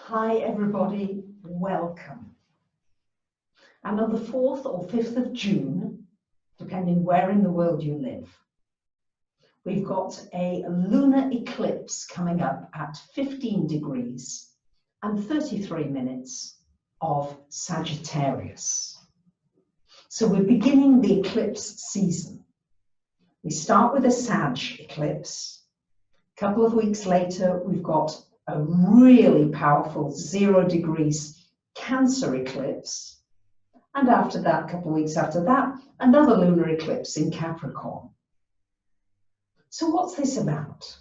Hi everybody, welcome. And on the 4th or 5th of June, depending where in the world you live, we've got a lunar eclipse coming up at 15 degrees and 33 minutes of Sagittarius. So we're beginning the eclipse season. We start with a Sag eclipse. A couple of weeks later, we've got a really powerful 0 degrees Cancer eclipse. And after that, a couple of weeks after that, another lunar eclipse in Capricorn. So what's this about?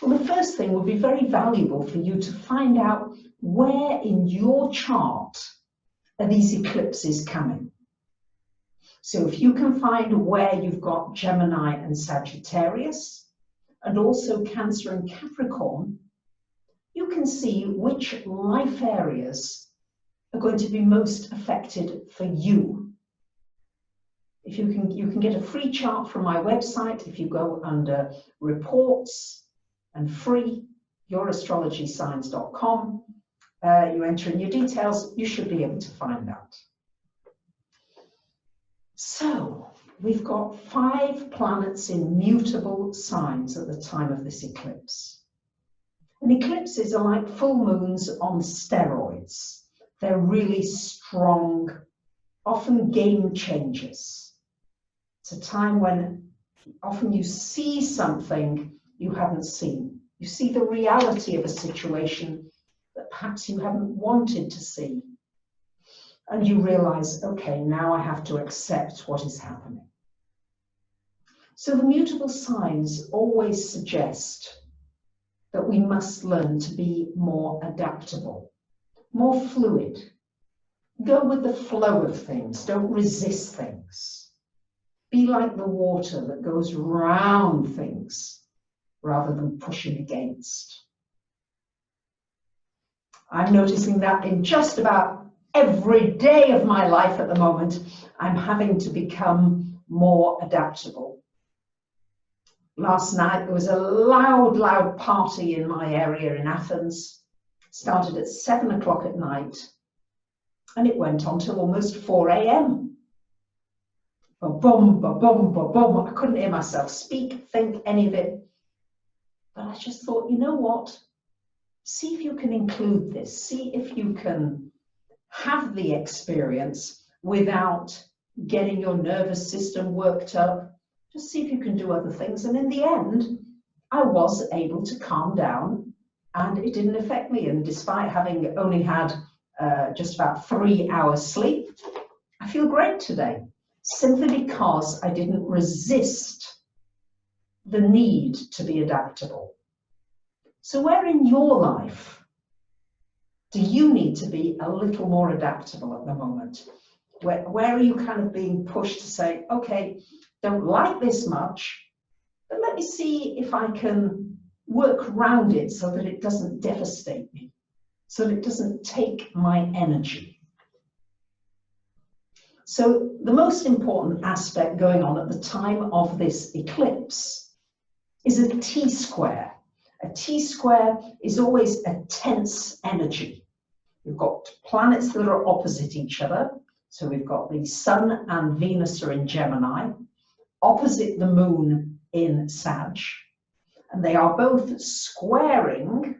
Well, the first thing would be very valuable for you to find out where in your chart are these eclipses coming. So if you can find where you've got Gemini and Sagittarius, and also Cancer and Capricorn, you can see which life areas are going to be most affected for you. If you can get a free chart from my website. If you go under reports and free, yourastrologysigns.com, you enter in your details, you should be able to find that. So we've got 5 planets in mutable signs at the time of this eclipse. And eclipses are like full moons on steroids. They're really strong, often game changers. It's a time when often you see something you haven't seen. You see the reality of a situation that perhaps you haven't wanted to see. And you realize, okay, now I have to accept what is happening. So the mutable signs always suggest that we must learn to be more adaptable, more fluid. Go with the flow of things, don't resist things. Be like the water that goes round things rather than pushing against. I'm noticing that in just about every day of my life at the moment, I'm having to become more adaptable. Last night, there was a loud party in my area in Athens. Started at 7 o'clock at night, and it went on till almost 4 a.m. Ba-boom, ba-boom, ba-boom. I couldn't hear myself speak, think, any of it. But I just thought, you know what? See if you can include this. See if you can have the experience without getting your nervous system worked up. Just see if you can do other things. And in the end, I was able to calm down and it didn't affect me. And despite having only had just about 3 hours sleep, I feel great today, simply because I didn't resist the need to be adaptable. So where in your life do you need to be a little more adaptable at the moment? Where are you kind of being pushed to say, okay, don't like this much, but let me see if I can work around it so that it doesn't devastate me, so that it doesn't take my energy. So the most important aspect going on at the time of this eclipse is a T-square. A T-square is always a tense energy. We've got planets that are opposite each other. So we've got the Sun and Venus are in Gemini, opposite the Moon in Sag, and they are both squaring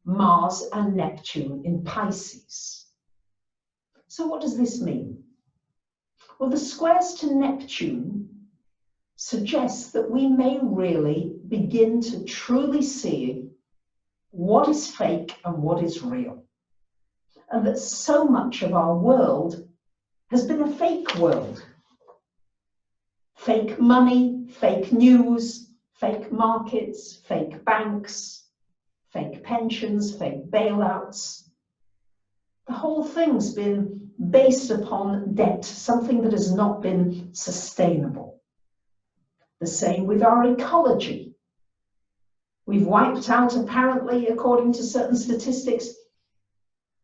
Mars and Neptune in Pisces. So what does this mean? Well, the squares to Neptune suggest that we may really begin to truly see what is fake and what is real, and that so much of our world has been a fake world. Fake money, fake news, fake markets, fake banks, fake pensions, fake bailouts. The whole thing's been based upon debt, something that has not been sustainable. The same with our ecology. We've wiped out, apparently, according to certain statistics,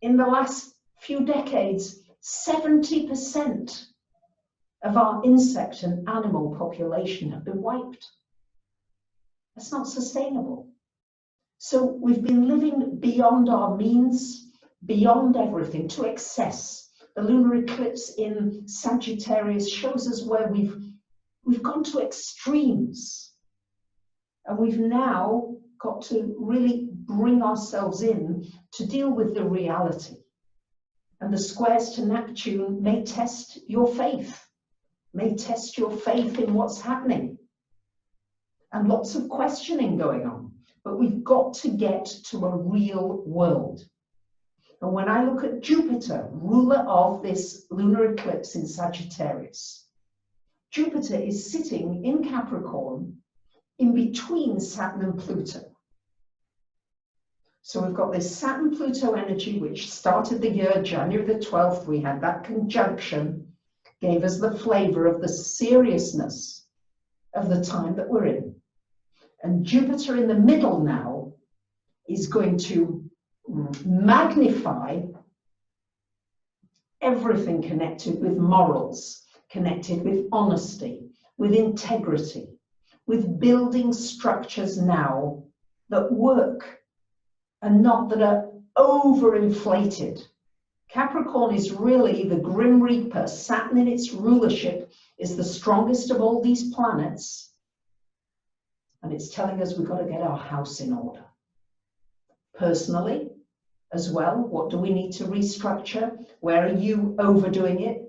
in the last few decades, 70% of our insect and animal population have been wiped. That's not sustainable. So we've been living beyond our means, beyond everything, to excess. The lunar eclipse in Sagittarius shows us where we've gone to extremes. And we've now got to really bring ourselves in to deal with the reality. And the squares to Neptune may test your faith, may test your faith in what's happening. And lots of questioning going on. But we've got to get to a real world. And when I look at Jupiter, ruler of this lunar eclipse in Sagittarius, Jupiter is sitting in Capricorn in between Saturn and Pluto. So we've got this Saturn-Pluto energy, which started the year, January the 12th, we had that conjunction, gave us the flavor of the seriousness of the time that we're in. And Jupiter in the middle now is going to magnify everything connected with morals, connected with honesty, with integrity, with building structures now that work and not that are overinflated. Capricorn is really the Grim Reaper. Saturn in its rulership is the strongest of all these planets. And it's telling us we've got to get our house in order. Personally, as well, what do we need to restructure? Where are you overdoing it?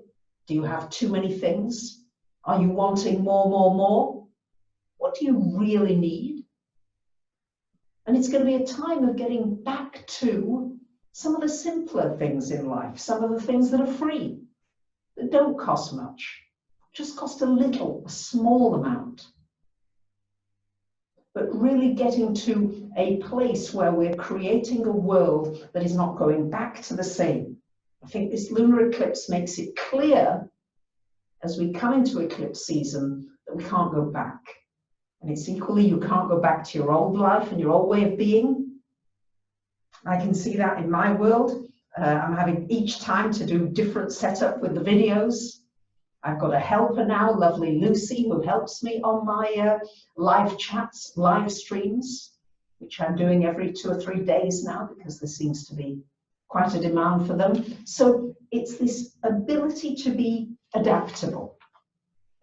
Do you have too many things? Are you wanting more? What do you really need? And it's going to be a time of getting back to some of the simpler things in life, some of the things that are free, that don't cost much, just cost a little, a small amount. But really getting to a place where we're creating a world that is not going back to the same. I think this lunar eclipse makes it clear as we come into eclipse season that we can't go back. And it's equally, you can't go back to your old life and your old way of being. I can see that in my world. I'm having each time to do different setup with the videos. I've got a helper now, lovely Lucy, who helps me on my live chats, live streams, which I'm doing every 2 or 3 days now because there seems to be quite a demand for them. So it's this ability to be adaptable.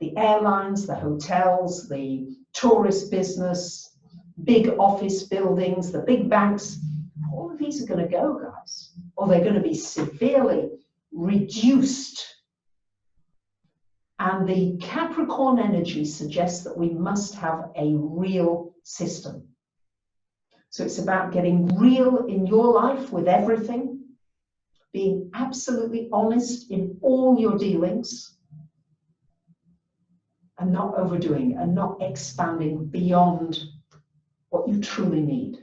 The airlines, the hotels, the tourist business, big office buildings, the big banks, all of these are going to go, guys, or they're going to be severely reduced. And the Capricorn energy suggests that we must have a real system. So it's about getting real in your life with everything, being absolutely honest in all your dealings, and not overdoing and not expanding beyond what you truly need.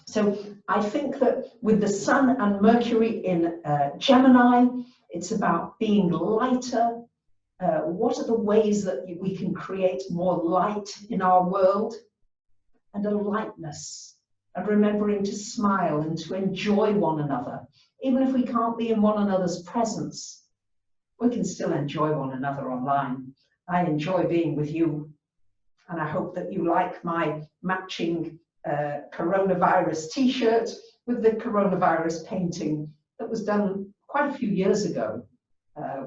So I think that with the Sun and Mercury in Gemini, it's about being lighter. What are the ways that we can create more light in our world? And a lightness, and remembering to smile and to enjoy one another. Even if we can't be in one another's presence, we can still enjoy one another online. I enjoy being with you, and I hope that you like my matching coronavirus t-shirt with the coronavirus painting that was done quite a few years ago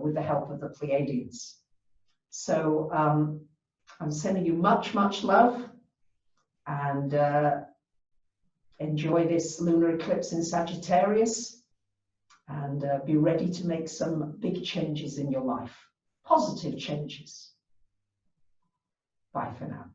with the help of the Pleiadians. So I'm sending you much love, and enjoy this lunar eclipse in Sagittarius, and be ready to make some big changes in your life, positive changes. Bye for now.